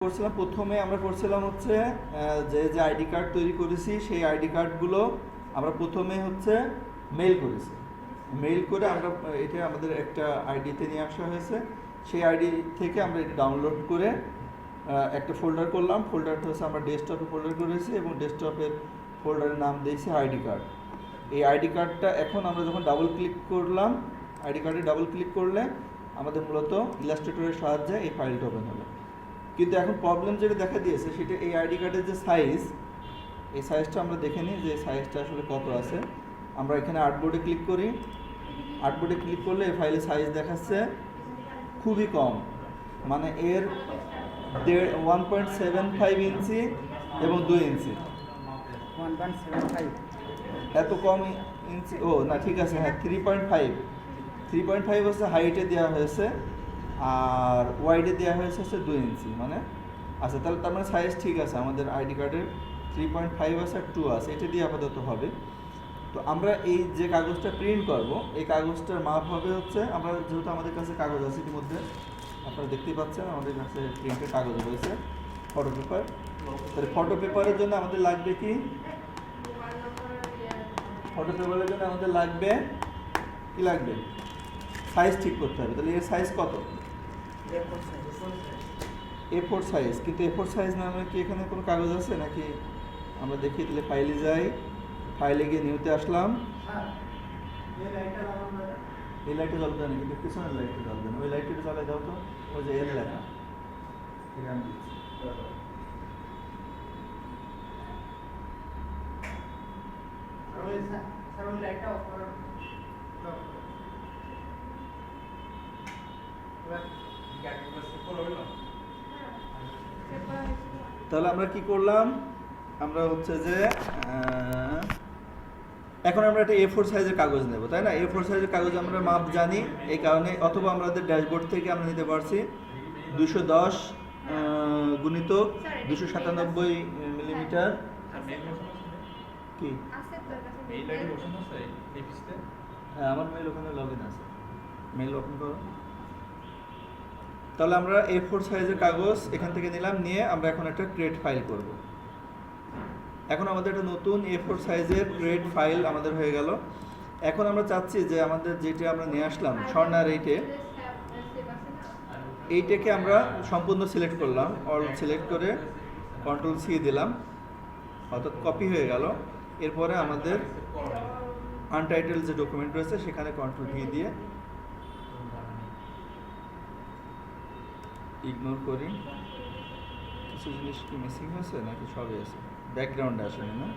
করছিলাম প্রথমে আমরা করছিলাম হচ্ছে যে যে আইডি কার্ড তৈরি করেছি সেই আইডি কার্ডগুলো আমরা প্রথমে হচ্ছে মেইল করেছি। মেইল করে আমরা এটা আমাদের একটা আইডিতে নিয়ে আসা হয়েছে। সেই আইডি থেকে আমরা এটা ডাউনলোড করে একটা ফোল্ডার করলাম। ফোল্ডারটা হচ্ছে আমরা ডেস্কটপে ফোল্ডার করেছি এবং ডেস্কটপের ফোল্ডারের নাম দিয়েছি আইডি কার্ড। এই আইডি কার্ডটা এখন আমরা যখন ডাবল ক্লিক করলাম, আইডি কার্ডে ডাবল ক্লিক করলে আমাদের মূলত ইলাস্ট্রেটরের সাহায্যে এই ফাইলটা ওপেন হবে। কিন্তু এখন প্রবলেম যেটা দেখা দিয়েছে সেটা এই আইডি কার্ডের যে সাইজ, এই সাইজটা আমরা দেখে নিই যে সাইজটা আসলে কত আছে। আমরা এখানে আর্টবোর্ডে ক্লিক করি। আর্টবোর্ডে ক্লিক করলে এই ফাইলের সাইজ দেখাচ্ছে খুবই কম, মানে এর 1.75 ইঞ্চি এবং 2 ইঞ্চি। 1.75 এত কম ইঞ্চি? ও না, ঠিক আছে, হ্যাঁ 3.5 হচ্ছে হাইটে দেওয়া হয়েছে আর ওয়াইডে দেওয়া হয়েছে হচ্ছে 2 ইঞ্চি। মানে আচ্ছা, তাহলে তার মানে সাইজ ঠিক আছে। আমাদের আইডি কার্ডের 3.5 আছে আর 2 আছে, এটা দিয়ে আপাতত হবে। তো আমরা এই যে কাগজটা প্রিন্ট করব, এই কাগজটার মাপ হবে হচ্ছে, আমরা যেহেতু আমাদের কাছে কাগজ আছে ইতিমধ্যে, আপনারা দেখতেই পাচ্ছেন আমাদের কাছে প্রিন্টের কাগজ রয়েছে, ফটো পেপার। তাহলে ফটো পেপারের জন্য আমাদের লাগবে কি? ফটো পেপারের জন্য আমাদের লাগবে কি লাগবে? সাইজ ঠিক করতে হবে। তাহলে এর সাইজ কত? A4 size. কিন্তু A4 সাইজ নামে কি এখানে কোনো কাগজ আছে নাকি? আমরা দেখি, তাহলে ফাইলে যাই, ফাইলে গিয়ে নিউতে আসলাম। এই লাইটটা জ্বলবে না, কিন্তু পিছনের লাইটটা জ্বলবে না। ওই লাইটটা জ্বালাই দাও তো, ওই যে এর লেখা। তাহলে আমরা কি করলাম? আমরা হচ্ছে যে এখন আমরা একটা A4 সাইজের কাগজ নেব, তাই না? A4 সাইজের কাগজ আমরা মাপ জানি, এই কারণে, অথবা আমাদের ড্যাশবোর্ড থেকে আমরা নিতে পারছি 210 গুণিতক 297 মিলিমিটার। কি হ্যাঁ, আমার মেইল ওখানে লগ ইন আছে, মেইল ওপেন করো। তাহলে আমরা A4 সাইজের কাগজ এখান থেকে নিলাম, নিয়ে আমরা এখন একটা ক্রিয়েট ফাইল করব। এখন আমাদের একটা নতুন A4 সাইজের ক্রিয়েট ফাইল আমাদের হয়ে গেল। এখন আমরা চাচ্ছি যে আমাদের যেটা আমরা নিয়ে আসলাম স্বর্ণার এইটাকে আমরা সম্পূর্ণ সিলেক্ট করলাম, অল সিলেক্ট করে Ctrl+C দিলাম, অর্থাৎ কপি হয়ে গেল। এরপরে আমাদের আনটাইটেল যে ডকুমেন্ট রয়েছে সেখানে Ctrl+V দিয়ে ইগনোর করি। কিছু জিনিস কি মিসিং হয়েছে নাকি সবই আছে? ব্যাকগ্রাউন্ডে আসেনি না?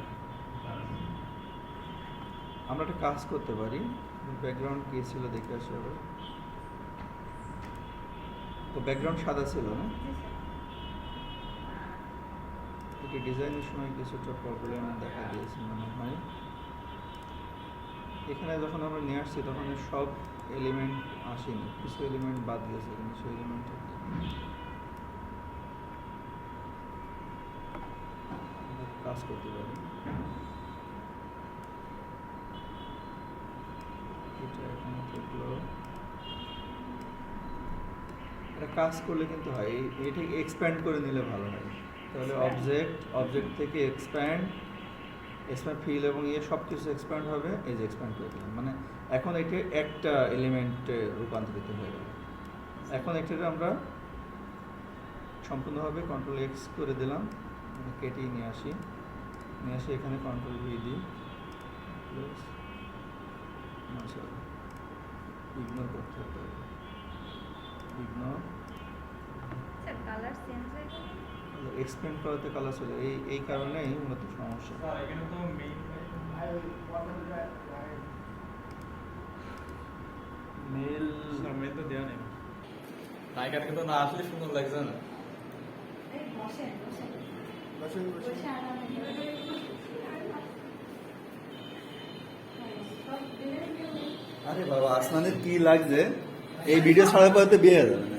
আমরা একটা কাজ করতে পারি, ব্যাকগ্রাউন্ড কি ছিল দেখে আসি আবার। তো ব্যাকগ্রাউন্ড সাদা ছিল না? এটি ডিজাইনের সময় কিছুটা প্রবলেম দেখা দিয়েছে মনে হয়। এখানে যখন আমরা নিয়ে আসছি তখন সব এলিমেন্ট আসেনি, কিছু এলিমেন্ট বাদ গেছে, কিছু এলিমেন্ট কাজ করতে পারি। এটা এখানে থাকলো, এটা কাজ করলে কিন্তু হয়, এটাকে এক্সপ্যান্ড করে নিলে ভালো হয়। তাহলে অবজেক্ট থেকে এক্সপ্যান্ড ফিল এবং সব কিছু এক্সপ্যান্ড হবে। এই যে এক্সপ্যান্ড করে দিলাম, মানে এখন এটা একটা এলিমেন্টে রূপান্তরিত হয়ে গেল। এখন এটাকে আমরা সম্পূর্ণভাবে Ctrl+X করে দিলাম, কেটে নিয়ে আসি এখানে Ctrl+V দিই, ইগনোর করতে হবে, ইগনোর। এক্সপ্যান্ড করাতে কালার চলে, এই কারণেই মূলত সমস্যা। মেল তো দেওয়া নেই, নায়িকার কিন্তু না আসলে সুন্দর লাগছে না। আরে বাবা, আসমানের কি লাগছে? এই ভিডিও ছাড়ার পরে তো বিয়ে হয়ে যাবে না।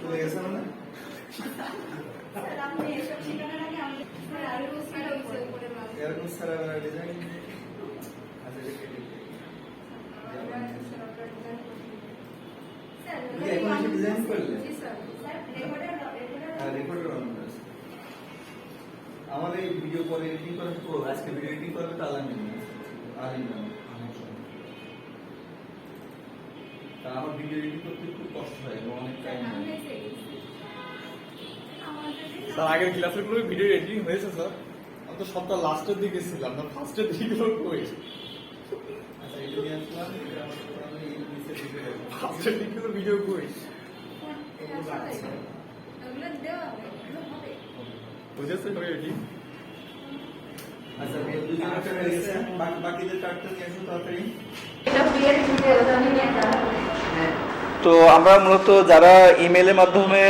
চলে গেছে মানে এরকম সারা ডিজাইন আছে। ডিজাইন করলে জি স্যার স্যার রেকর্ডার অন আছে। আমার এই ভিডিও পরে এডিটিং করে আজকে ভিডিও এডিটিং করবে তো আলামিন তা আমার ভিডিও এডিটিং করতে খুব কষ্ট হয় এবং অনেক টাইম লাগে। স্যার আগের ক্লাসের গুলো ভিডিও এডিটিং হয়েছে স্যার। আমি তো সপ্তাহ লাস্টের দিকে ছিলাম না, ফার্স্টের দিকে কই আচ্ছা এটা নিয়ে আসলাম, এটা আমার এই নিচে দিকে রাখবো। ফার্স্টের দিকে তো ভিডিও কই এগুলো দেওয়া হবে বুঝেছেন ভাই এডিটিং। আচ্ছা এই দুজন একটা হয়ে গেছে, বাকিদের চারটা নিয়ে আসুন তাড়াতাড়ি। এটা বিয়ের ভিডিও জানি না তো আমরা মূলত যারা ইমেলের মাধ্যমে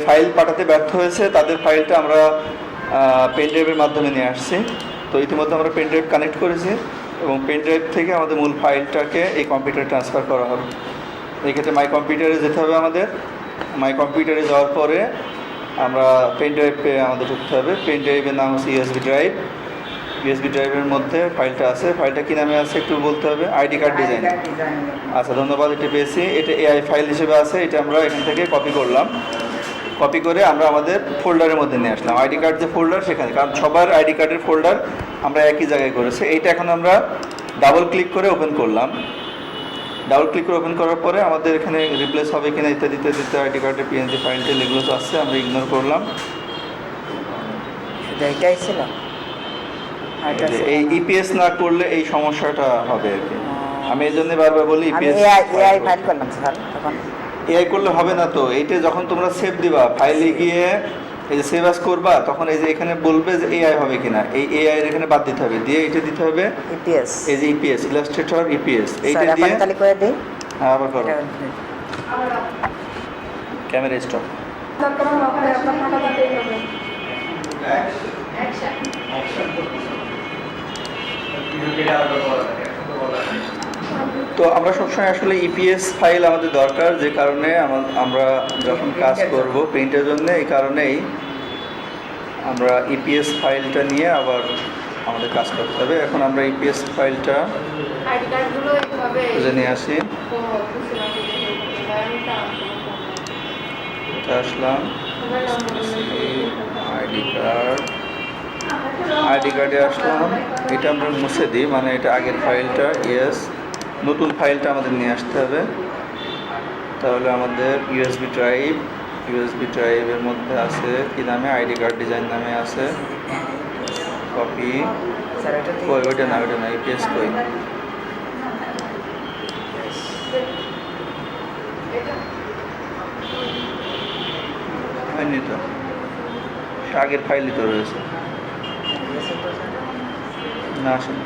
ফাইল পাঠাতে ব্যর্থ হয়েছে তাদের ফাইলটা আমরা পেন ড্রাইভের মাধ্যমে নিয়ে আসছি। তো ইতিমধ্যে আমরা পেন ড্রাইভ কানেক্ট করেছি এবং পেন ড্রাইভ থেকে আমাদের মূল ফাইলটাকে এই কম্পিউটারে ট্রান্সফার করা হবে। এক্ষেত্রে মাই কম্পিউটারে যেতে হবে আমাদের। মাই কম্পিউটারে যাওয়ার পরে আমরা পেন ড্রাইভে আমাদের ঢুকতে হবে। পেন ড্রাইভের নাম হচ্ছে ইউএসবি ড্রাইভ। ইউএসবি ড্রাইভের মধ্যে ফাইলটা আছে। ফাইলটা কী নামে আছে একটু বলতে হবে। ID card design. আচ্ছা ধন্যবাদ, এটা পেয়েছি। এটা এআই ফাইল হিসেবে আছে, এটা আমরা এখান থেকে কপি করলাম। কপি করে আমরা আমাদের ফোল্ডারের মধ্যে নিয়ে আসলাম। আইডি কার্ড যে ফোল্ডার সেখানে, কারণ সবার আইডি কার্ডের ফোল্ডার আমরা একই জায়গায় করেছি। এইটা এখন আমরা ডাবল ক্লিক করে ওপেন করলাম। ডাবল ক্লিক করে ওপেন করার পরে আমাদের এখানে রিপ্লেস হবে কিনা ইত্যাদি ইত্যাদি আইডি কার্ডের পিএনজি ফাইলটা এগুলো তো আসছে, আমরা ইগনোর করলাম। শুধু এইটাই ছিল এই ইপিএস না করলে এই সমস্যাটা হবে আর কি। আমি এই জন্য বারবার বলি ইপিএস এআই ফাইল করলাম স্যার তখন এআই করলে হবে না। তো এইটা যখন তোমরা সেভ দিবা ফাইলে গিয়ে এই যে সেভ আস করবা, তখন এই যে এখানে বলবে যে এআই হবে কিনা, এই এআই এর এখানে বাদ দিতে হবে, দিয়ে এটা দিতে হবে ইপিএস এই যে ইপিএস ইলাস্ট্রেটর ইপিএস এইটা স্যার দিয়ে এখন তাহলে করে দেই হ্যাঁ আবার করো। Camera stop. তো আমরা সবসময় আসলে ইপিএস ফাইল আমাদের দরকার, যে কারণে আমরা যখন কাজ করব প্রিন্টের জন্য, এই কারণেই আমরা ইপিএস ফাইলটা নিয়ে আবার আমাদের কাজ করতে হবে। এখন আমরা ইপিএস ফাইলটা আইডি কার্ডগুলো এইভাবে খুঁজে নিয়ে আসি। এটা আসলাম আইডি কার্ডে আসলাম। এটা আমরা মুছে দিই, মানে এটা আগের ফাইলটা। ইয়েস, নতুন ফাইলটা আমাদের নিয়ে আসতে হবে। তাহলে আমাদের ইউএসবি ড্রাইভের মধ্যে আছে কি নামে, আইডি কার্ড ডিজাইন নামে আছে। কপি স্যার এটা কই, ওইটা না ইপিএস কই, হয়নি তো, সে আগের ফাইলই তো রয়েছে। না আসেনি।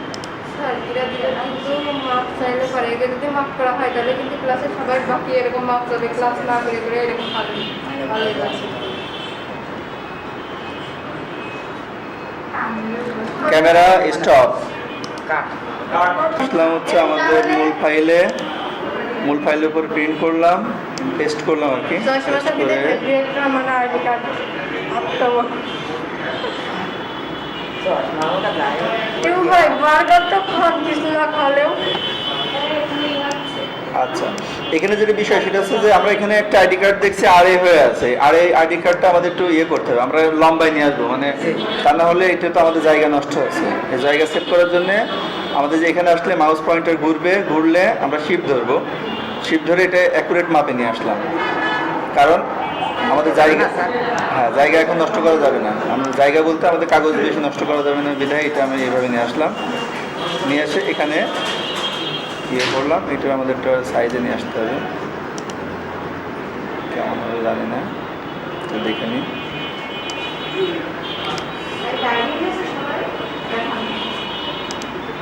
স্যার এরা দিলে কিন্তু মার্ক চাইলে পারে, একে যদি মার্ক করা হয় তাহলে কিন্তু ক্লাসে সবাই বাকি এরকম মার্ক পাবে, ক্লাস না করে করে এরকম ভালোই যাচ্ছে। Camera stop. কাট আসলাম হচ্ছে আমাদের মূল ফাইলের উপর প্রিন্ট করলাম, পেস্ট করলাম আর কি। পেস্ট করে আমার আইডি কার্ড কেউ ভাই বার্গার তো খান কিছু না খালেও। আচ্ছা, এখানে যেটা বিষয় সেটা হচ্ছে যে আমরা এখানে একটা আইডি কার্ড দেখছি আর এ হয়ে আছে, আর এই আইডি কার্ডটা আমাদের একটু ইয়ে করতে হবে, আমরা লম্বায় নিয়ে আসবো, মানে তা না হলে এটা তো আমাদের জায়গা নষ্ট হচ্ছে। এই জায়গা সেট করার জন্য আমাদের যে এখানে আসলে মাউস পয়েন্টার ঘুরলে আমরা শিফট ধরবো, শিফট ধরে এটা অ্যাকুরেট মাপে নিয়ে আসলাম। কারণ আমাদের জায়গা, হ্যাঁ জায়গা এখন নষ্ট করা যাবে না। আমাদের জায়গা বলতে আমাদের কাগজ বেশি নষ্ট করা যাবে না বিধায় এটা আমি এইভাবে নিয়ে আসলাম। নিয়ে এসে এখানে ইয়ে করলাম, এটা আমাদের একটা সাইজে নিয়ে আসতে হবে, কেমন হবে জানি না, তো দেখে নিই।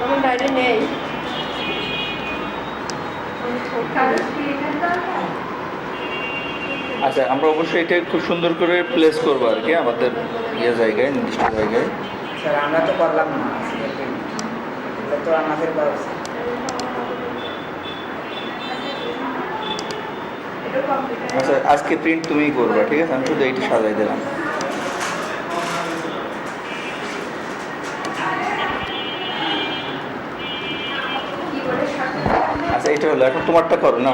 আমার ডায়েরি নেই। আচ্ছা, আমরা অবশ্যই এটা খুব সুন্দর করে প্লেস করবো আর কি আমাদের ইয়ে জায়গায়, নির্দিষ্ট জায়গায়। স্যার আমরা তো করলাম না, এটা তো আমাদের ব্যবস্থা। আচ্ছা, আজকে প্রিন্ট তুমিই করবে, ঠিক আছে? আমি শুধু এইটা সাজাই দিলাম। আচ্ছা, এটা হলো, এখন তোমারটা করো না।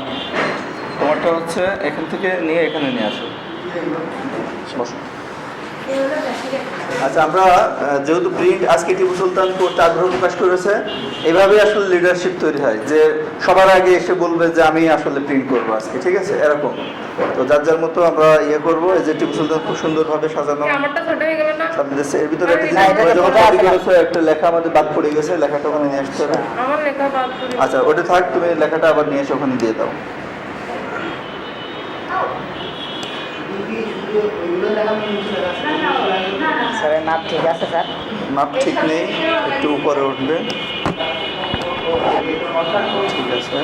তোমারটা হচ্ছে এখান থেকে নিয়ে এখানে নিয়ে আসো। বসো। আচ্ছা, আমরা যেহেতু প্রিন্ট আজকে টিপু সুলতান করতে আগ্রহ প্রকাশ করেছে, এভাবেই আসলে লিডারশিপ তৈরি হয়, যে সবার আগে এসে বলবে যে আমি আসলে প্রিন্ট করবো আজকে, ঠিক আছে? এরকম তো যার যার মতো আমরা ইয়ে করবো। এই যে টিপু সুলতান খুব সুন্দরভাবে সাজানো আমারটা ছোট হয়ে গেল না? সামনে দিচ্ছে। এর ভিতরে একটা না, জিনিস এটা তোমরা যখন তো কপি আছে। করেছো, একটা লেখা আমাদের বাদ পড়ে গেছে, লেখাটা ওখানে নিয়ে আসতে হবে। আমার লেখা বাদ পড়ে আচ্ছা, ওটা থাক, তুমি লেখাটা আবার নিয়ে এসে ওখানে দিয়ে দাও। স্যারের নাম ঠিক আছে স্যার? মাপ ঠিক নেই, একটু উপরে উঠবে। ঠিক আছে।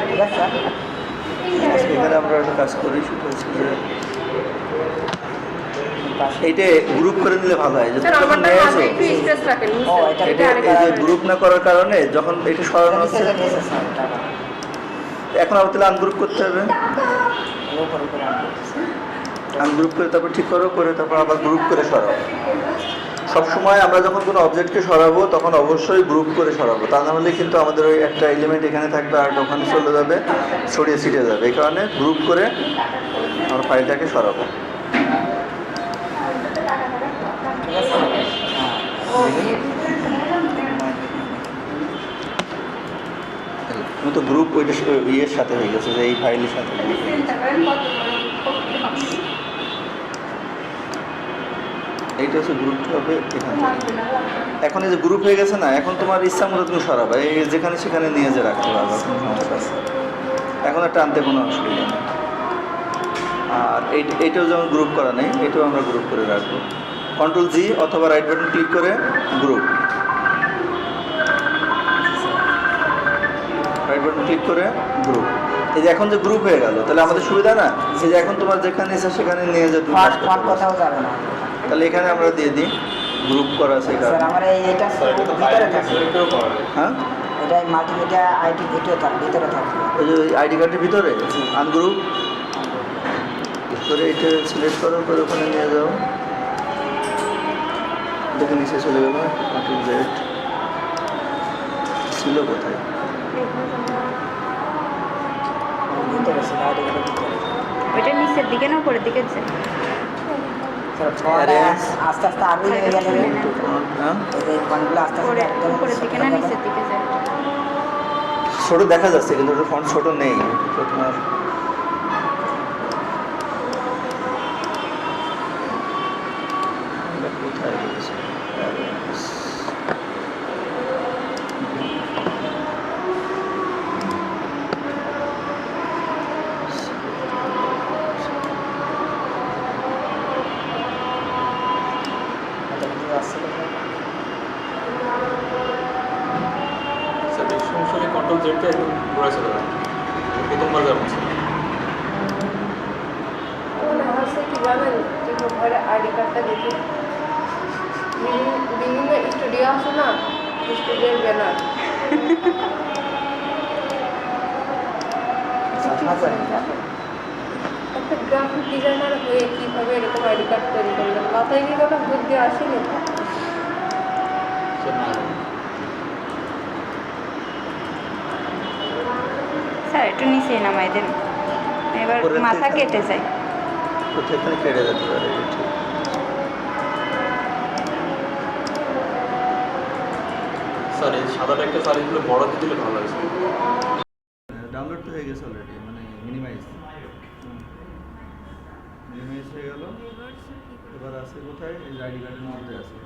ঠিক আছে স্যার? আজকে এখানে আমরা একটা কাজ করি, সেটা হচ্ছে যে এইটা গ্রুপ করে নিলে ভালো হয়। যে স্যার যখন আমারটা নিয়ে মাঝে আসো, একটু স্পেস রাখেন। ও, এটা এটা এই যে গ্রুপ না করার কারণে যখন এটা সরানো হচ্ছে, স্যার টাকা এখন আবার তাহলে আনগ্রুপ করতে হবে। উপর উপরে আনগ্রুপ করে তারপর ঠিক করো, করে তারপর আবার গ্রুপ করে সরাও। সবসময় আমরা যখন কোনো অবজেক্টকে সরাবো তখন অবশ্যই গ্রুপ করে সরাবো, তা না হলে কিন্তু আমাদের ওই একটা এলিমেন্ট এখানে থাকবে আর ওখানে চলে যাবে, ছড়িয়ে ছিটে যাবে। এই কারণে গ্রুপ করে আমরা ফাইলটাকে সরাবো। ঠিক আছে স্যার? তুমি তো গ্রুপ ওইটা ইয়ের সাথে হয়ে গেছে, যে এই ফাইলের সাথে। এইটা হচ্ছে গ্রুপটা হবে এখান থেকে। এখন এই যে গ্রুপ হয়ে গেছে না, এখন তোমার ইচ্ছা মতো তুমি সরাবে, এই যেখানে সেখানে নিয়ে যে রাখতে পারবে, কোনো সমস্যা আছে। এখন একটা আনতে কোনো অসুবিধা নেই। আর এইটাও যেমন গ্রুপ করা নেই, এটাও আমরা গ্রুপ করে রাখবো। কন্ট্রোল জি অথবা রাইট বাটন ক্লিক করে গ্রুপ, রাইট বাটন ক্লিক করে গ্রুপ। এই যে এখন যে গ্রুপ হয়ে গেল, তাহলে আমাদের সুবিধা না? এই যে এখন তোমার যেখানে ইচ্ছা সেখানে নিয়ে যে তুমি কাজ করতে ফোন পারবে। কোথাও যাবে না তাহলে এখানে আমরা দিয়ে দিই গ্রুপ করা আছে এই স্যার। কারণে। আমার এইটা ভিতরে থাকে, হ্যাঁ, এটা মাল্টিমিডিয়া আইটি ভিতরে থাকে। ওই যে আইডি কার্ডের ভিতরে আনগ্রুপ করে এটা সিলেক্ট করো, করে ওখানে নিয়ে যাও। দেখে নিচে চলে গেল, কন্ট্রোল জেড ছিল কোথায়? ভিতরে ছিল আইটি কার্ডের ভিতরে। ওইটা নিচের দিকে না উপরের দিকে আছে? স্যার ফোনটা আস্তে আস্তে আরো হয়ে গেল রে। হ্যাঁ, এই যে ফোনগুলো আস্তে আস্তে একদম উপরের দিকে না নিচের দিকে যায়? ছোট দেখা যাচ্ছে কিন্তু ওটা ফন্ট ছোট নেই। তো তোমার এটা কোথায় রয়েছে? স্যার এই সমস্যা কন্ট্রোল জেডটা একদম ঘুরে চলে যাবে প্রথমবার যেমন ছিল। মনে হচ্ছে কি জানেন, যে ঘরে আইডি কার্ডটা দেখি বিভিন্ন স্টুডিও আছে না, স্টুডিওর ব্যানার। একটা গ্রাফিক ডিজাইনার হয়ে কীভাবে এরকম আইডি কার্ড তৈরি করলেন? মাথায় কি কোনো বুদ্ধি আসেনি? স্যার একটু নিচে নামাই দেন, এবার উপরের মাথা থেকে? কেটে যায়। কোথায় এখানে কেটে যেতে পারে, এটা ঠিক। স্যার এই সাদা ব্যাগটা সাইজগুলো বড় দিয়ে দিলে ভালো হয়েছে। ডাউনলোড তো হয়ে গেছে অলরেডি, মানে মিনিমাইজ হয়ে গেল। এবার আছে কোথায়? এই আইডি কার্ডের মধ্যে আছে।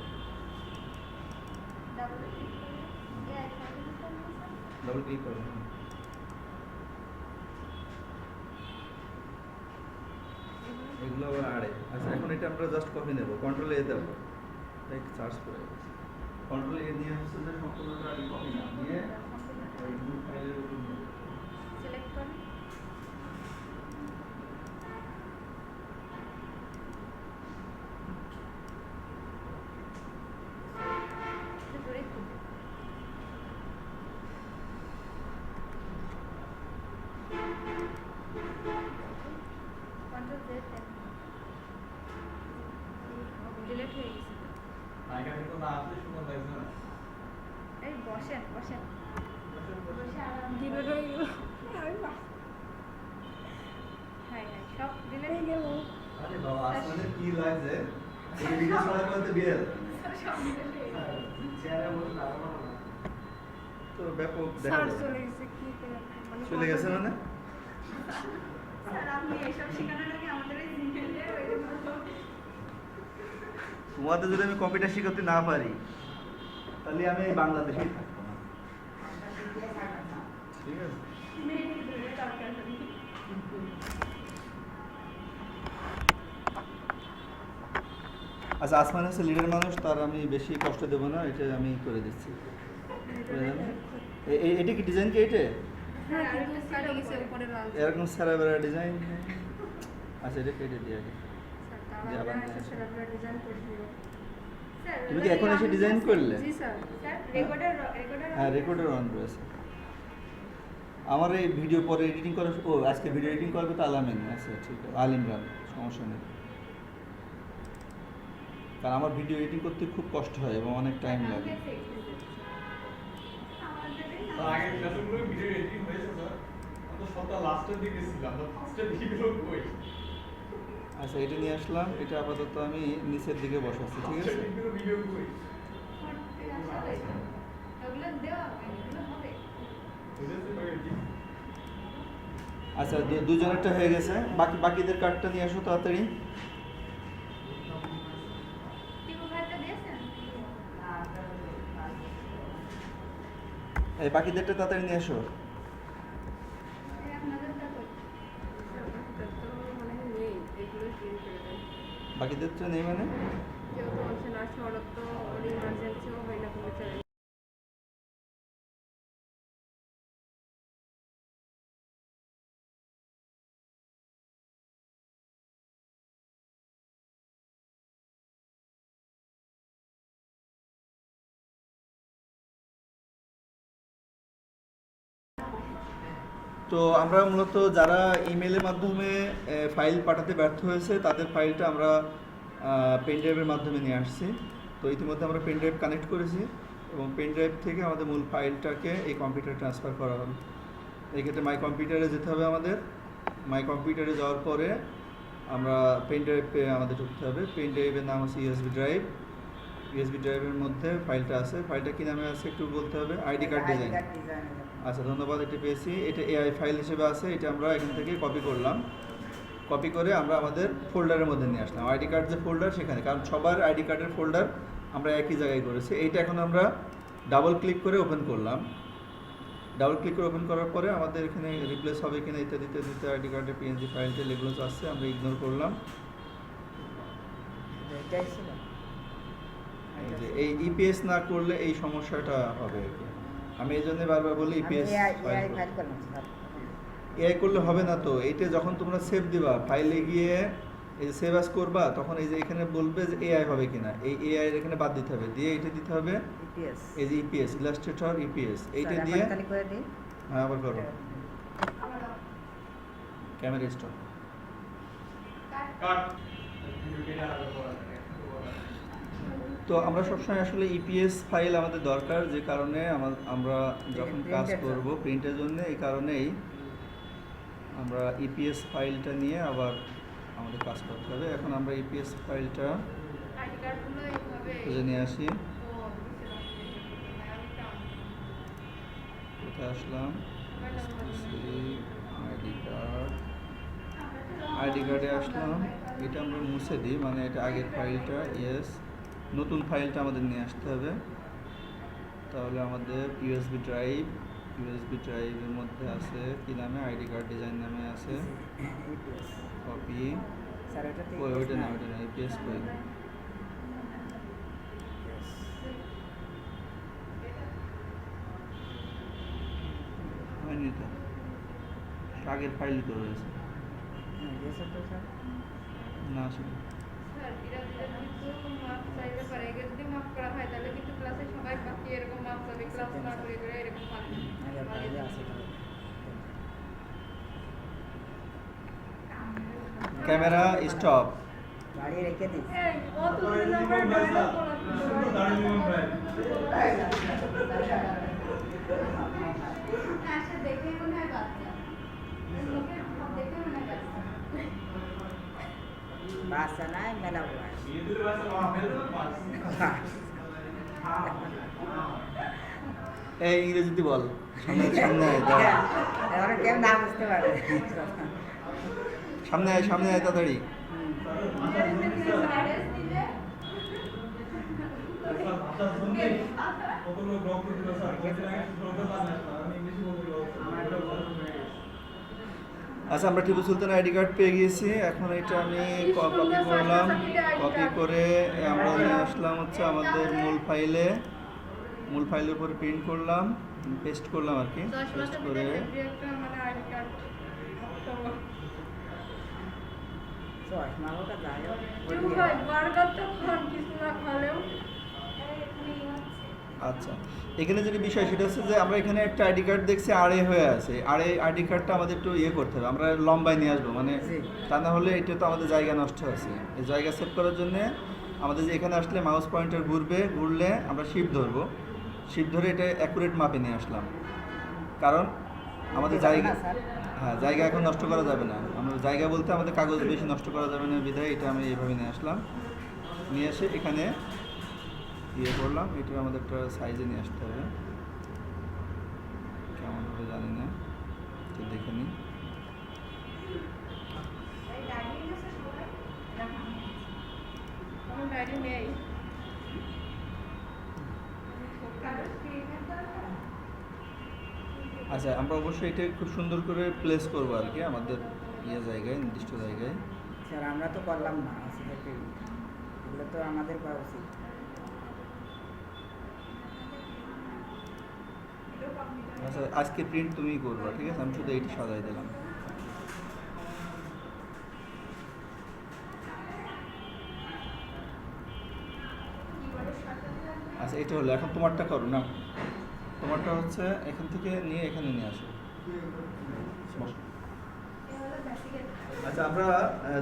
ডাবল ক্লিক করো। এগুলো আবার আড়ে। আচ্ছা, এখন এটা আমরা জাস্ট কপি নেব, কন্ট্রোল এ দেব, তাই সার্চ করে কন্ট্রোল এ দিয়ে হচ্ছে যে সম্পূর্ণটা আগে কপি না নিয়ে এই গ্রুপ ফাইলের উপর নিয়ে যাবো। সিলেক্ট করুন। ডিলিট হয়ে গেছে। এখানে তো না আসলে সুন্দর লাগছে না। এই বসেন বসেন। ডিলেট হয়ে গেল হ্যাঁ হ্যাঁ সব দিলে হয়ে গেল আরে বাবা আসলে কি লাগছে এই ভিডিও ছাড়া করতে বিয়ে তো ব্যাপক দেখা স্যার যায়। চলে গেছে কি করে মানে চলে গেছে মানে স্যার আপনি এসব শেখানোটা কি আমাদের এই সিঙ্গেলে ওই জন্য তোমাদের যদি আমি কম্পিউটার শিখাতে না পারি তাহলে আমি এই বাংলাদেশেই থাকবো না ঠিক আছে মেয়ে ধরে দরকার নেই আচ্ছা আসমান হচ্ছে লিডার মানুষ তার আমি বেশি কষ্ট দেবো না এটা আমি করে দিচ্ছি এটা কি ডিজাইন কি এটা হ্যাঁ কিন্তু কাটে গেছে উপরে লাল এরকম সারা বেড়া ডিজাইন আচ্ছা এটা কেটে দিয়ে আগে স্যার তাহলে আমরা সেটা ডিজাইন করে দিব স্যার তুমি কি এখন এসে ডিজাইন করলে জি স্যার স্যার রেকর্ডার হ্যাঁ রেকর্ডার অন রয়েছে আমার এই ভিডিও পরে এডিটিং করা ও আজকে ভিডিও এডিটিং করবে তো আলামিন আচ্ছা ঠিক আছে আল ইমরান সমস্যা নেই কারণ আমার ভিডিও এডিটিং করতে খুব কষ্ট হয় এবং অনেক টাইম লাগে তার আগের ক্লাসগুলো ভিডিও এডিটিং হয়েছে স্যার আমি তো সপ্তাহ লাস্টের দিকে ছিলাম তো ফার্স্টের দিকেগুলো কই আচ্ছা এটা নিয়ে আসলাম এটা আপাতত আমি নিচের দিকে বসাচ্ছি ঠিক আছে ফার্স্টের দিকেগুলো ভিডিও কই ওগুলো দেওয়া এগুলো হবে বুঝেছি পাইছি আচ্ছা দুজনেরটা হয়ে গেছে বাকিদের কার্ডটা নিয়ে আসো তাড়াতাড়ি টিপু ভাইটা দিয়েছেন এই বাকিদেরটা তাড়াতাড়ি নিয়ে আসো আপনাদেরটা কই তো মানে নেই এগুলো প্রিন্ট করে দেন বাকিদেরটা নেই মানে যেহেতু বলছে না শরৎ তো ইমার্জেন্সিও হয় না কোনো চলে তো আমরা মূলত যারা ইমেলের মাধ্যমে ফাইল পাঠাতে ব্যর্থ হয়েছে তাদের ফাইলটা আমরা পেন ড্রাইভের মাধ্যমে নিয়ে আসছি তো ইতিমধ্যে আমরা পেন ড্রাইভ কানেক্ট করেছি এবং পেন ড্রাইভ থেকে আমাদের মূল ফাইলটাকে এই কম্পিউটারে ট্রান্সফার করা হবে এই ক্ষেত্রে মাই কম্পিউটারে যেতে হবে আমাদের মাই কম্পিউটারে যাওয়ার পরে আমরা পেন ড্রাইভে আমাদের ঢুকতে হবে পেন ড্রাইভের নাম হচ্ছে ইউএসবি ড্রাইভের মধ্যে ফাইলটা আছে ফাইলটা কী নামে আছে একটু বলতে হবে আইডি কার্ড ডিজাইন আচ্ছা ধন্যবাদ এটা পেয়েছি এটা এআই ফাইল হিসেবে আছে এটা আমরা এখান থেকে কপি করলাম কপি করে আমরা আমাদের ফোল্ডারের মধ্যে নিয়ে আসলাম আইডি কার্ড যে ফোল্ডার সেখানে কারণ সবার আইডি কার্ডের ফোল্ডার আমরা একই জায়গায় করেছি এইটা এখন আমরা ডাবল ক্লিক করে ওপেন করলাম ডাবল ক্লিক করে ওপেন করার পরে আমাদের এখানে রিপ্লেস হবে কিনা ইত্যাদি ইত্যাদিতে আইডি কার্ডের পিএনজি ফাইলটা এগুলো আসছে আমরা ইগনোর করলাম এটাই ছিল এই যে এই ইপিএস না করলে এই সমস্যাটা হবে আর কি আমি এই জন্য বারবার বলি ইপিএস ফাইল করলাম স্যার এআই করলে হবে না তো এইটা যখন তোমরা সেভ দিবা ফাইলে গিয়ে এই যে সেভ আস করবা তখন এই যে এখানে বলবে যে এআই হবে কিনা এই এআই এর এখানে বাদ দিতে হবে দিয়ে এটা দিতে হবে ইপিএস এই যে ইপিএস ইলাস্ট্রেটর ইপিএস এইটা দিয়ে খালি করে দিই হ্যাঁ আবার করো ক্যামেরা স্টপ কাট ভিডিও কেটে আলাদা করা যায় তো আমরা সবসময় আসলে ইপিএস ফাইল আমাদের দরকার যে কারণে আমরা যখন কাজ Print-এর করব প্রিন্টের জন্য এই কারণেই আমরা ইপিএস ফাইলটা নিয়ে আবার আমাদের কাজ করতে হবে এখন আমরা ইপিএস ফাইলটা আইডি কার্ডগুলো এইভাবে খুঁজে নিয়ে আসি ও আমি কাম কোথায় আসলাম আইডি কার্ডে আসলাম এটা আমরা মুছে দিই মানে এটা আগের ফাইলটা ইয়েস নতুন ফাইলটা আমাদের নিয়ে আসতে হবে তাহলে আমাদের ইউএসবি ড্রাইভের মধ্যে আছে কি নামে আইডি কার্ড ডিজাইন নামে আছে ইপিএস কপি স্যার এটাতে ওইটা না ইপিএস কই হয়নি তো আগের ফাইল তো রয়েছে দিয়েছে তো স্যার না আসলে স্যার এরা কিন্তু মার্কস চাইতে পারে এগুলো যদি মার্ক করা হয় তাহলে কিন্তু ক্লাসে সবাই বাকি এরকম মার্কস হবে ক্লাস না করে করে এরকম পাবে আগে ফাইলে আছে ক্যামেরা স্টপ গাড়ি রেখে দিই এই ও তো নাম্বার ডায়াল করা আচ্ছা দেখে বাচ্চা নাই মেলা বয়স এই ইংরেজিতে বল, সামনে সামনে আয়, দাঁড়া। এবার কেউ না বুঝতে পারে সামনে আয় তাড়াতাড়ি। আচ্ছা, আমরা টিপু সুলতান আইডি কার্ড পেয়ে গিয়েছি। এখন এটা আমি কপি করলাম, কপি করে আমরা নিয়ে আসলাম হচ্ছে আমাদের মূল ফাইলের উপরে প্রিন্ট করলাম, পেস্ট করলাম আর কি। 10 পেস্ট মাসের করে ভিতরে একটা মানে আইডি কার্ড চশমা হোক আর যাই হোক টিপু ভাই বার্গার তো খান, কিছু না খালেও আচ্ছা, এখানে যেটা বিষয় সেটা হচ্ছে যে আমরা এখানে একটা আইডি কার্ড দেখছি আড়ে হয়ে আছে। আড়ে আইডি কার্ডটা আমাদের একটু ইয়ে করতে হবে, আমরা লম্বায় নিয়ে আসবো, মানে জি। তা না হলে এটা তো আমাদের জায়গা নষ্ট আছে। এই জায়গা সেভ করার জন্য আমাদের যে এখানে আসলে মাউস পয়েন্টার ঘুরলে আমরা শিফট ধরবো, শিফট ধরে এটা অ্যাকুরেট মাপে নিয়ে আসলাম। কারণ আমাদের জায়গা, হ্যাঁ জায়গা এখন নষ্ট করা যাবে না। আমরা জায়গা বলতে আমাদের কাগজ বেশি নষ্ট করা যাবে না বিধায় এটা আমি এইভাবে নিয়ে আসলাম। নিয়ে এসে এখানে ইয়ে করলাম, এটা আমাদের একটা সাইজে নিয়ে আসতে হবে, কেমন হবে জানি না, তো দেখে নিই। আমার ডায়েরি নেই। আচ্ছা, আমরা অবশ্যই এটা খুব সুন্দর করে প্লেস করবো আর কি আমাদের জায়গায়, নির্দিষ্ট জায়গায়। স্যার আমরা তো করলাম না আসলে এগুলো তো আমাদের করা উচিত। আচ্ছা, আজকে প্রিন্ট তুমিই করবা, ঠিক আছে? আমি শুধু এইটা সাজাই দিলাম। আচ্ছা, এটা হলো, এখন তোমারটা করো না। তোমারটা হচ্ছে এখান থেকে নিয়ে এখানে নিয়ে আসো। আচ্ছা, আমরা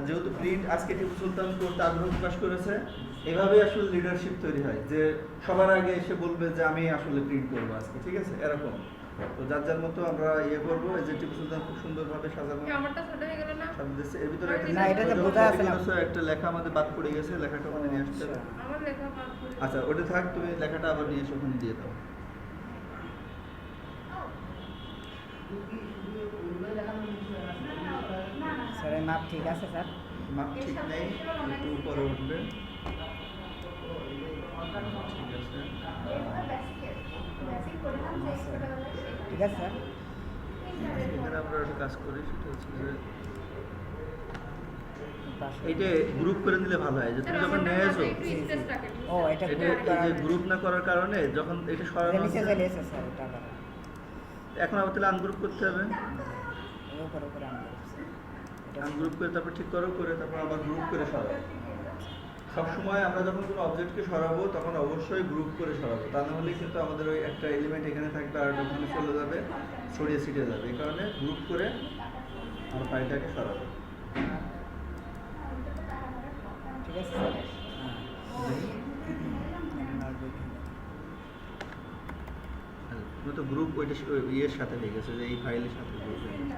যেহেতু প্রিন্ট আজকে টিপু সুলতান করতে আগ্রহ প্রকাশ করেছে, এভাবেই আসলে লিডারশিপ তৈরি হয়, যে সবার আগে এসে বলবে যে আমি আসলে প্রিন্ট করবো আজকে, ঠিক আছে? এরকম তো যার যার মতো আমরা ইয়ে করবো। এই যে টিপু সুলতান খুব সুন্দরভাবে সাজানো আমারটা ছোট হয়ে গেল না? সাজিয়েছে। এর ভিতরে একটা না, এটা তো বোঝা যাচ্ছে না। একটা লেখা আমাদের বাদ পড়ে গেছে, লেখাটা ওখানে নিয়ে আসতে হবে। আমার লেখা বাদ পড়ে আচ্ছা, ওটা থাক, তুমি লেখাটা আবার নিয়ে এসে ওখানে দিয়ে দাও। স্যার এই মাপ ঠিক আছে স্যার? মাপ ঠিক নেই, একটু উপরে উঠবে। ঠিক আছে, ঠিক আছে স্যার। এখানে আমরা একটা কাজ করি, সেটা হচ্ছে যে পাশে- এইটা গ্রুপ করে নিলে ভালো হয়, যে তুমি যখন নিয়ে আসো ও এটা এটা গ্রুপ করা এই যে গ্রুপ না করার কারণে যখন এটা সরানো নিচে হচ্ছে, চলে এসেছে স্যার এটা করা। এখন আবার তাহলে আনগ্রুপ করতে হবে। এর উপরে উপরে আমরা এটা আনগ্রুপ করে তারপর ঠিক করো, করে তারপর আবার গ্রুপ করে সরাও। সবসময় আমরা যখন কোনো অবজেক্টকে সরাবো তখন অবশ্যই গ্রুপ করে সরাবো, তা না হলে কিন্তু আমাদের ওই একটা এলিমেন্ট এখানে থাকবে আর ওখানে চলে যাবে, ছড়িয়ে ছিটিয়ে যাবে। এই কারণে গ্রুপ করে আমরা ফাইলটাকে সরাবো। ঠিক আছে স্যার? তুমি তো গ্রুপ ওইটা ইয়ের সাথে হয়ে গেছে, যে এই ফাইলের সাথে group হয়ে গেছে।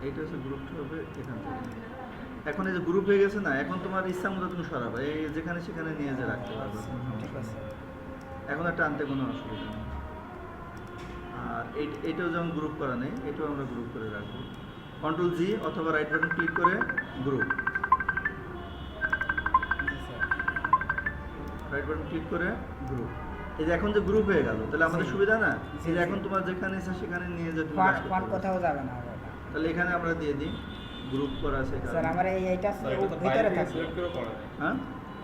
এইটা হচ্ছে গ্রুপটা হবে এখান থেকে। এখন এই যে গ্রুপ হয়ে গেছে না, এখন তোমার ইচ্ছা মতো তুমি সরাবে, এই যেখানে সেখানে নিয়ে যে রাখতে পারবে, কোনো ঠিক সমস্যা আছে। নেই। এখন একটা আনতে কোনো অসুবিধা নেই। আর এইটাও যেমন গ্রুপ করা নেই, এটাও আমরা গ্রুপ করে রাখবো। কন্ট্রোল জি অথবা রাইট বাটন ক্লিক করে গ্রুপ, জি স্যার। রাইট বাটন ক্লিক করে গ্রুপ। এই যে এখন যে গ্রুপ হয়ে গেল, তাহলে আমাদের জি। সুবিধা না? জি, এই যে জি। এখন তোমার যেখানে ইচ্ছা সেখানে নিয়ে যে তুমি ফন্ট কাজ করতে ফন্ট পারবে। কোথাও যাবে না ওটা। তাহলে এখানে আমরা দিয়ে দিই গ্রুপ করা আছে স্যার কারণে। আমার এইটা ভিতরে থাকবে। হ্যাঁ,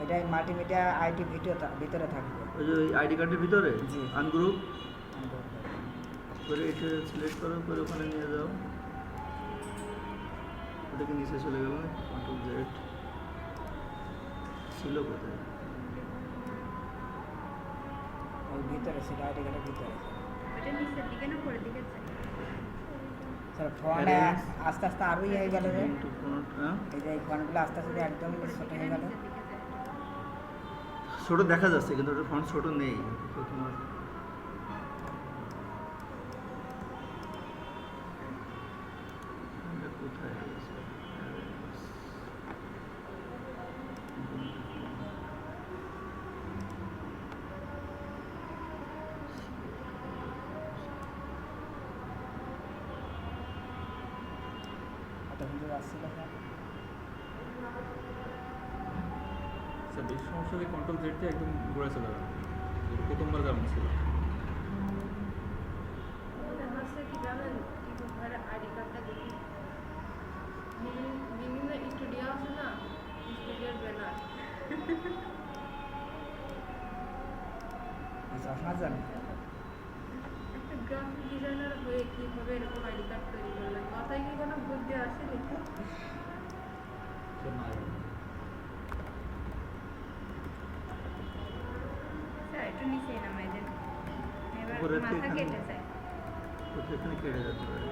এটা মাল্টিমিডিয়া আইটি ভিতরে থাকবে। ওই যে আইডি কার্ডের ভিতরে জি। আনগ্রুপ করে এটা সিলেক্ট করো, করে ওখানে নিয়ে যাও। ওটাকে নিচে চলে গেল, কন্ট্রোল জেড ছিল কোথায়? ওই ভিতরে সেটা আইটি কার্ডের ভিতরে। ওটা নিচের দিকে না পরের দিকে যায়? Sir font Arrange. আস্তে আস্তে আরো ইয়ে হয়ে গেল যে Into font, হ্যাঁ? এই যে এই ফন্টগুলো আস্তে আস্তে একদম ছোট হয়ে গেল। ছোট দেখা যাচ্ছে কিন্তু ওটা ফন্ট ছোট নেই, তো তোমার তখন তো আসছিল স্যার স্যার বেশি সমস্যা দিয়ে কন্ট্রোল জেড দিয়ে একদম ঘুরে চলে যাবে প্রথমবার যেমন ছিল হচ্ছে কি জানেন টিপুর আইডি কার্ডটা দেখি বিভিন্ন স্টুডিও আছে না স্টুডিওর ব্যানার চশমা যান একটা গ্রাফিক ডিজাইনার হয়ে কিভাবে এরকম আইডি কার্ড তৈরি করলেন মাথায় কি কোনো বুদ্ধি আসেনি স্যার না স্যার একটু নিচে নামাই দেন এবার উপরের মাথা থেকে কেটে যায় তো সেখানে কেটে যেতে পারে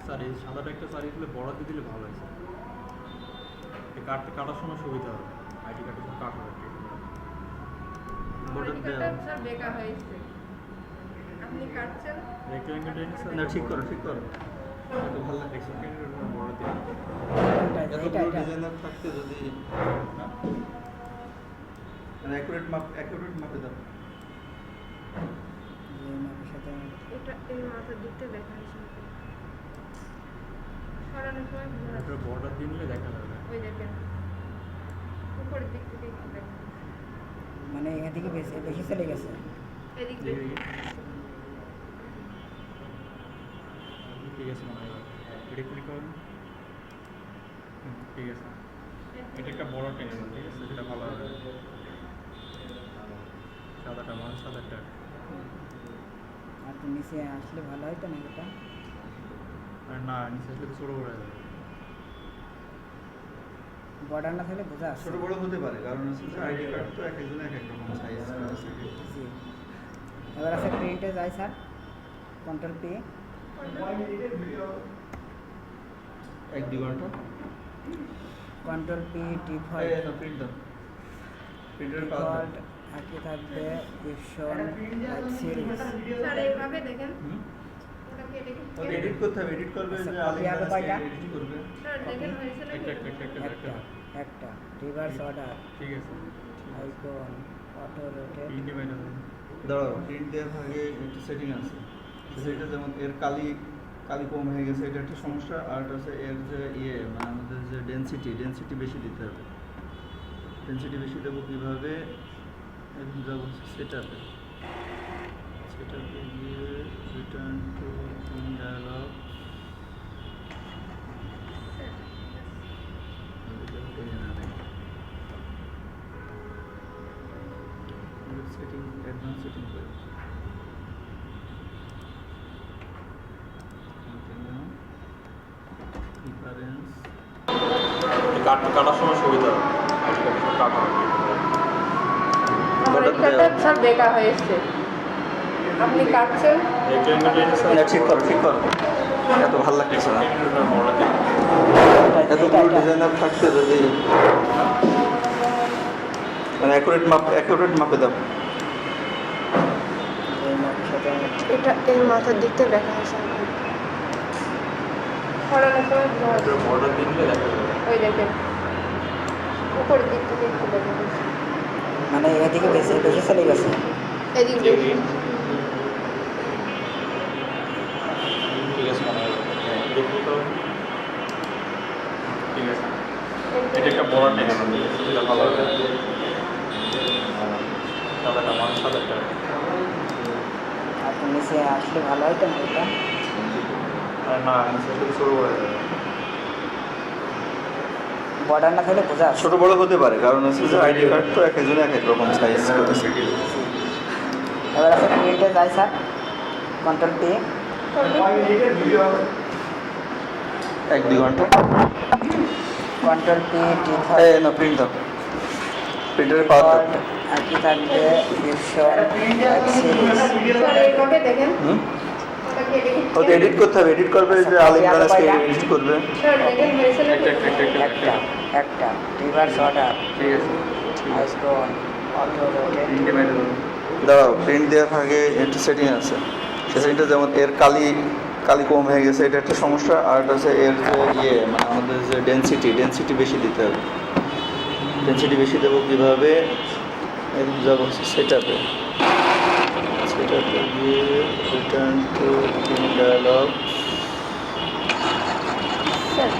স্যার এই সাদাটা একটা সারি তুলে বড় দিয়ে দিলে ভালো হয় স্যার এই কার্ডটা কাটার সময় সুবিধা হবে আইডি কার্ডের সময় কাট হবে বর্ডার আইডি দেওয়া কার্ডটা স্যার বেকার হয়েছে আপনি কাটছেন রেক্টাঙ্গেল স্যার না ঠিক করো একটু ভালো লাগে রেক্টাঙ্গেলের বড় দিয়ে এত এটা বড় এটা ডিজাইনার থাকতে যদি অ্যাকুরেট মাপে দাও এই মাপের সাথে এটা এই মাথার দিকটা দেখা হয়েছে সরানোর সময় বোঝা যাচ্ছে। এটা বর্ডার দিয়ে নিলে দেখা যাবে ওই দেখেন উপরের দিক থেকে একটু দেখেন মানে এখান থেকে বেশি বেশি চলে গেছে এদিক দেখি দিয়ে ঠিক আছে মনে হয় এটা ক্লিক করুন ঠিক আছে এটা একটা বড় টেনে নেন, ঠিক আছে সেটা ভালো হবে সাদাটা মানে সাদাটা আর একটু নিচে আসলে ভালো হতো না এটা আর না নিচে আসলে তো ছোটো করে যাবে বর্ডার না থাকলে বোঝা আসছে ছোট বড় হতে পারে কারণ হচ্ছে যে আইডি কার্ড তো এক একজন এক এক রকম সাইজ আছে জি এবার আছে প্রিন্টে যাই স্যার কন্ট্রোল পি এক দুই ঘন্টা কন্ট্রোল পি ডিফল্ট এই না প্রিন্ট দাও প্রিন্টার পাওয়ার ডিফল্ট একই থাকবে ইপসন সিরিজ স্যার এইভাবে দেখেন হুম ওটা কেটে ওকে এডিট করতে হবে এডিট করবে আচ্ছা, যে copy হবে কয়টা? এডিট করবে স্যার দেখেন হয়েছে না একটা একটা একটা একটা একটা একটা রিভার্স অর্ডার ঠিক আছে আইকন অটো রোটেট ইন্ডি মাইনাস দাঁড়াও প্রিন্ট দেওয়ার আগে একটা সেটিং আছে সেটা যেমন এর কালি কম হয়ে গেছে এটা একটা সমস্যা আর এটা হচ্ছে এর যে মানে আমাদের যে ডেনসিটি বেশি দিতে হবে ডেনসিটি বেশি দেবো কীভাবে এখন যাবো সেটাতে গিয়ে return to dialog setting advance setting করি ডিফারেন্স কাটার সময় সুবিধা হবে আইডি কার্ডের সময় কাট হবে আমার আইডি কার্ডটা স্যার বেকার হয়েছে আপনি কাটছেন রেক্টাঙ্গেল ঠিক করো এত ভালো লাগতেছে না বড় দিয়ে এত বড় ডিজাইনার থাকতে যদি মানে অ্যাকুরেট মাপে দাও এই মাপের সাথে এটা এই মাথার দিকটা দেখা হয়েছে সরানোর সময় বোঝা যাচ্ছে। বর্ডার দিয়ে নিলে দেখা যাবে ওই দেখেন উপরের দিক থেকে একটু দেখা হয়েছে মানে এখান থেকে বেশি বেশি চলে গেছে এদিক দিয়ে ঠিক আছে মনে হয় এটা ক্লিক করুন ঠিক আছে এটা একটা বড় টেনে নেন, ঠিক আছে সেটা ভালো হবে সাদাটা মানে সাদাটা আর একটু নিচে আসলে ভালো হতো না এটা আর না নিচে আসলে শুরু করে যাবে বর্ডার না থাকলে বোঝা আসছে ছোট বড় হতে পারে কারণ হচ্ছে যে আইডি কার্ড তো এক একজন এক এক রকম সাইজ করেছে এবার আছে প্রিন্টে যাই স্যার কন্ট্রোল পি এক দুই ঘন্টা কন্ট্রোল পি ডিফল্ট এই না প্রিন্ট দাও প্রিন্টারের পাওয়ার ডিফল্ট একই থাকবে ইপসন সিরিজ স্যার এইভাবে দেখেন হুম ওটা কেটে ওকে এডিট করতে হবে এডিট করবে যে আলিম আজকে এডিট করবে স্যার দেখেন হয়েছে না একটা একটা একটা একটা একটা রিভার্স অর্ডার ঠিক আছে আইকন অটো রোটেট ইন্ডি মাইনাস দাঁড়াও প্রিন্ট দেওয়ার আগে একটা সেটিং আছে সেই সেটিংটা যেমন এর কালি কম হয়ে গেছে এটা একটা সমস্যা আর এটা হচ্ছে এর যে মানে আমাদের যে ডেনসিটি বেশি দিতে হবে ডেনসিটি বেশি দেবো কীভাবে এখন যাবো সেটাতে সেটাতে গিয়ে return to print dialog sir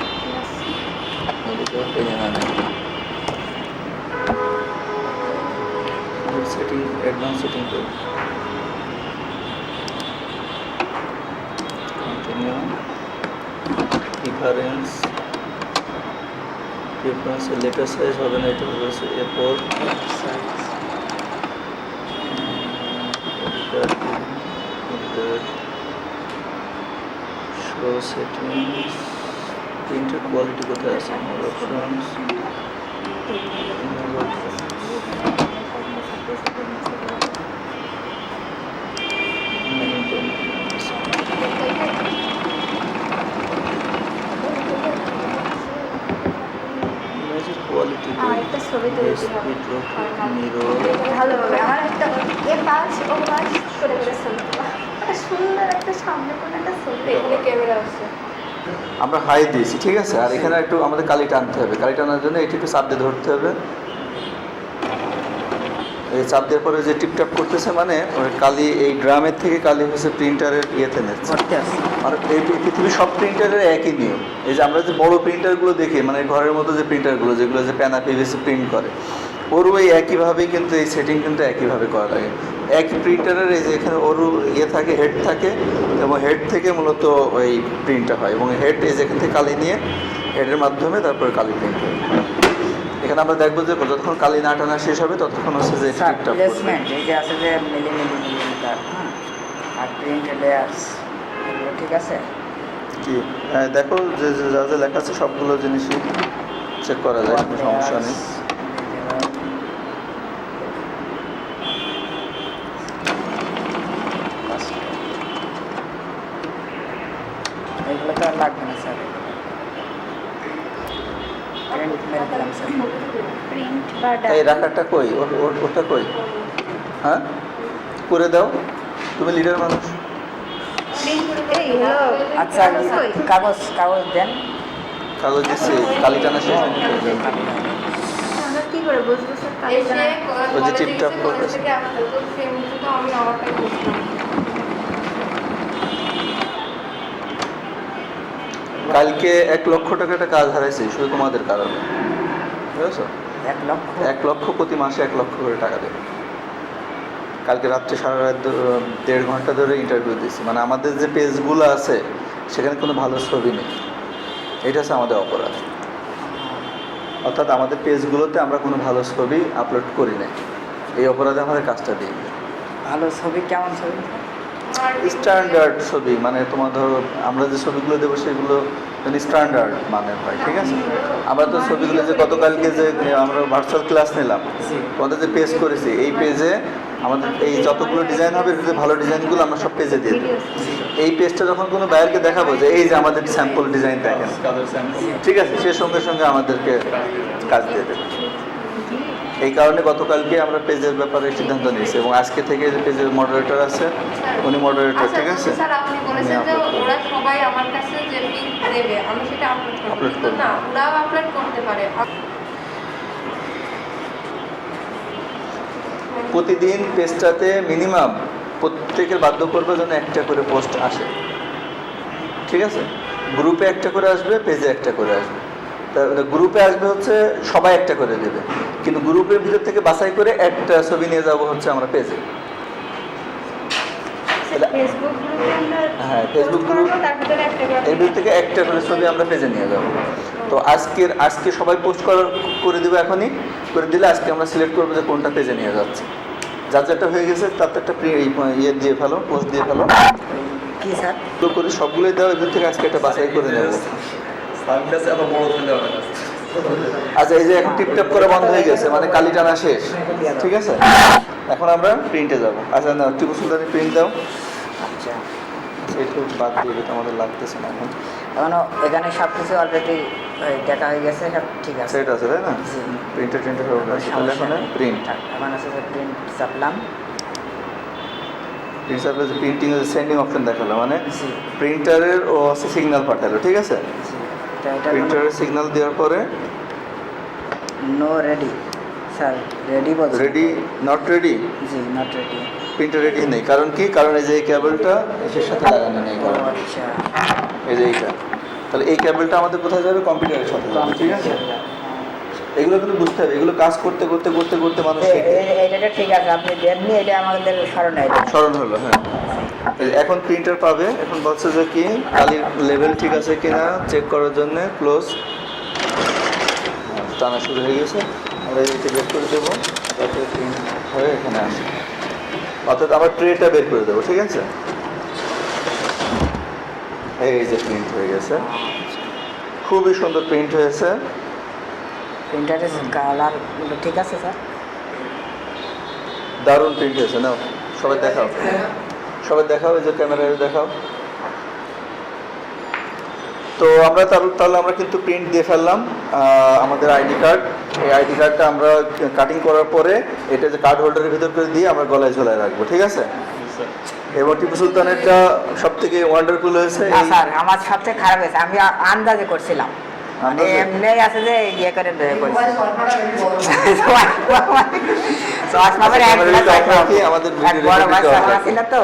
setting advance setting করুন কন্টিনিউ ডিফারেন্স লেটার সাইজ হবে না, এটা হচ্ছে এরপর শো সেটিংস প্রিন্টের কোয়ালিটি কোথায় আছে মোর অপশনস ইমেজের কোয়ালিটি একটা ছবি তুলতে হবে মিরর ভালোভাবে আমার একটা এ পাঁচ ও পাঁচ করে করে ছবি তোলা। সুন্দর একটা সামনে কোনো একটা ছবি এখানে ক্যামেরা আছে আমরা হাই দিয়েছি, ঠিক আছে। আর এখানে একটু আমাদের কালি টানতে হবে, কালি টানার জন্য এটি একটু চাপ দিয়ে ধরতে হবে। এই চাপ দেওয়ার পরে যে টিপটাপ করতেছে মানে ওই কালি এই ড্রামের থেকে কালি হচ্ছে প্রিন্টারের ইয়েতে নিচ্ছে। করতে আসছে আর এই পৃথিবীর সব প্রিন্টারের একই নিয়ম। এই যে আমরা যে বড় প্রিন্টারগুলো দেখি, মানে ঘরের মতো যে প্রিন্টারগুলো যেগুলো যে প্যানা পিভিসি প্রিন্ট করে, ওরও এই একইভাবেই কিন্তু এই সেটিং কিন্তু একইভাবে করা লাগে। এক প্রিন্টারের এই যে এখানে ওর ইয়ে থাকে, হেড থাকে, এবং হেড থেকে মূলত ওই প্রিন্টটা হয়, এবং হেড এই যেখান থেকে কালি নিয়ে হেডের মাধ্যমে তারপরে কালি প্রিন্ট হয়। এখানে আমরা দেখবো যে যতক্ষণ কালি না টানা শেষ হবে ততক্ষণ হচ্ছে যে স্যার টিপটা প্লেসমেন্ট এই যে আছে যে মিলিমিটার, হ্যাঁ, আর প্রিন্ট লেয়ার্স এগুলো ঠিক আছে। কি হ্যাঁ, দেখো যে যে যা যা লেখা আছে সবগুলো জিনিসই চেক করা যায়, কোনো সমস্যা নেই। এগুলো তো আর লাগবে না স্যার, প্রিন্ট মেরে দিলাম স্যার। প্রিন্ট বা এই রাখারটা কই, ওটা কই? হ্যাঁ, করে দাও, তুমি লিডার মানুষ। এই হ্যালো আচ্ছা কাগজ কাগজ দেন। কাগজ দিচ্ছি, কালি টানা শেষ হয়নি তো। আমরা কি করে বুঝবো স্যার এসে ওই যে টিপটাপ করতেছে। থেকে আসলে তো ফ্রেমটা তো আমি আমারটাই বুঝলাম। কালকে 1 লক্ষ টাকা একটা কাজ হারাইছি শুধু তোমাদের কারণে, বুঝেছো? 1 লক্ষ 1 লক্ষ প্রতি মাসে 1 লক্ষ করে টাকা দেবে। কালকে রাত্রে সারা রাত 1.5 ঘন্টা ধরে ইন্টারভিউ দিয়েছি। মানে আমাদের যে পেজগুলো আছে সেখানে কোনো ভালো ছবি নেই, এটা হচ্ছে আমাদের অপরাধ। অর্থাৎ আমাদের পেজগুলোতে আমরা কোনো ভালো ছবি আপলোড করি না, এই অপরাধে আমাদের কাজটা দিই। ভালো ছবি কেমন ছবি? স্ট্যান্ডার্ড ছবি, মানে তোমার ধরো আমরা যে ছবিগুলো দেবো সেগুলো স্ট্যান্ডার্ড মানের হয়, ঠিক আছে। আমরা তো ছবিগুলো যে গতকালকে যে আমরা ভার্চুয়াল ক্লাস নিলাম, তোমাদের যে পেজ করেছি, এই পেজে আমাদের এই যতগুলো ডিজাইন হবে এর ভালো ডিজাইনগুলো আমরা সব পেজে দিয়ে দেবো। এই পেজটা যখন কোনো বায়ারকে দেখাবো যে এই যে আমাদের স্যাম্পল ডিজাইন দেখেন, ঠিক আছে, সে সঙ্গে সঙ্গে আমাদেরকে কাজ দিয়ে দেবে। এই কারণে গতকালকে আমরা পেজের ব্যাপারে সিদ্ধান্ত নিয়েছি, এবং আজকে থেকে যে পেজের মডারেটর আছে উনি মডারেটর, আচ্ছা ঠিক আছে। স্যার, আপনি বলেছেন যে ওরা সবাই আমার কাছে যে লিংক দেবে আমি সেটা আপলোড করব, Upload কিন্তু করবো। না ওরাও আপলোড করতে পারে। প্রতিদিন পেজটাতে মিনিমাম প্রত্যেকের বাধ্য করবে যেন একটা করে পোস্ট আসে, ঠিক আছে। গ্রুপে একটা করে আসবে, পেজে একটা করে আসবে। গ্রুপে আসবে হচ্ছে সবাই একটা করে দেবে, কিন্তু গ্রুপের ভিতর থেকে বাছাই করে একটা ছবি নিয়ে যাবো হচ্ছে আমরা পেজে। ফেসবুক গ্রুপে আমরা হ্যাঁ, ফেসবুক গ্রুপ, তার ভিতরে একটা করে এর ভিতর থেকে একটা করে ছবি আমরা পেজে নিয়ে যাবো। তো আজকে সবাই পোস্ট করে দেবো, এখনই করে দিলে আজকে আমরা সিলেক্ট করবো যে কোনটা পেজে নিয়ে যাচ্ছে। যার যেটা হয়ে গেছে তার তো একটা ইয়ে দিয়ে ফেলো, পোস্ট দিয়ে ফেলো। কি স্যার? তো করে সবগুলোই দেওয়া, এর থেকে আজকে একটা বাছাই করে নেবো। আচ্ছা, এই যে এখন টিপটাপ করে বন্ধ হয়ে গেছে, মানে কালি টানা শেষ, ঠিক আছে। এখন আমরা প্রিন্টে যাবো। আচ্ছা না, টিপু সুলতানি প্রিন্ট দাও। আচ্ছা, একটু বাদ দিয়ে এটা আমাদের লাগতেছে না এখন। এখনো এখানে সব কিছু অলরেডি দেখা হয়ে গেছে, সব ঠিক আছে। সেট আছে তাই না? জি। প্রিন্টার সব আছে, তাহলে এখন প্রিন্ট এখন আছে যে প্রিন্ট চাপলাম। প্রিন্ট সার্ভিস প্রিন্টিং এর সেন্ডিং অপশন দেখালো, মানে জি প্রিন্টারের ও সিগন্যাল পাঠালো, ঠিক আছে। জি, এটা প্রিন্টারের সিগন্যাল দেওয়ার পরে নো রেডি স্যার, রেডি বলছি। Ready not ready, G not ready. Printer ready নেই, কারণ কি, কারণ এই যে এই কেবলটা এর সাথে লাগানো নেই, কারণ আচ্ছা এই যে এইটা, তাহলে এই কেবলটা আমাদের কোথায় যাবে, কম্পিউটারের সাথে যাবে, ঠিক আছে। এগুলো কিন্তু বুঝতে হবে, এগুলো কাজ করতে করতে করতে করতে মানুষ শেখে। এটা ঠিক আছে, আপনি দেননি, এটা আমাদের স্মরণে স্মরণ হলো, হ্যাঁ। এই যে এখন প্রিন্টার পাবে, এখন বলছে যে কি কালির লেভেল ঠিক আছে কিনা চেক করার জন্য ক্লোজ টানা শুরু হয়ে গেছে। আমরা এইটা বের করে দেবো যাতে প্রিন্ট হয়ে এখানে আসে, অর্থাৎ আবার ট্রেটা বের করে দেবো, ঠিক আছে। এই যে প্রিন্ট হয়ে গেছে, খুবই সুন্দর প্রিন্ট হয়েছে। প্রিন্টারের কালার ঠিক আছে স্যার? দারুণ প্রিন্ট হয়েছে, নাও সবাই দেখাও, সবাই দেখাও, এই যে ক্যামেরায় দেখাও। তো আমরা তাহলে আমরা কিন্তু প্রিন্ট দিয়ে ফেললাম আমাদের আইডি কার্ড। এই আইডি কার্ডটা আমরা কাটিং করার পরে এটা যে কার্ড হোল্ডারের ভিতর করে দিয়ে আমরা গলায় ঝোলায় রাখবো, ঠিক আছে। এবং টিপু সুলতানেরটা সব থেকে ওয়ান্ডারফুল হয়েছে। না স্যার, আমার সবচেয়ে খারাপ হয়েছে, আমি আন্দাজে করছিলাম, আন্দাজে? এমনি আছে যে ইয়ে করে চশমা পরে আমাদের ভিডিও বড় ভাই চশমা ছিল তো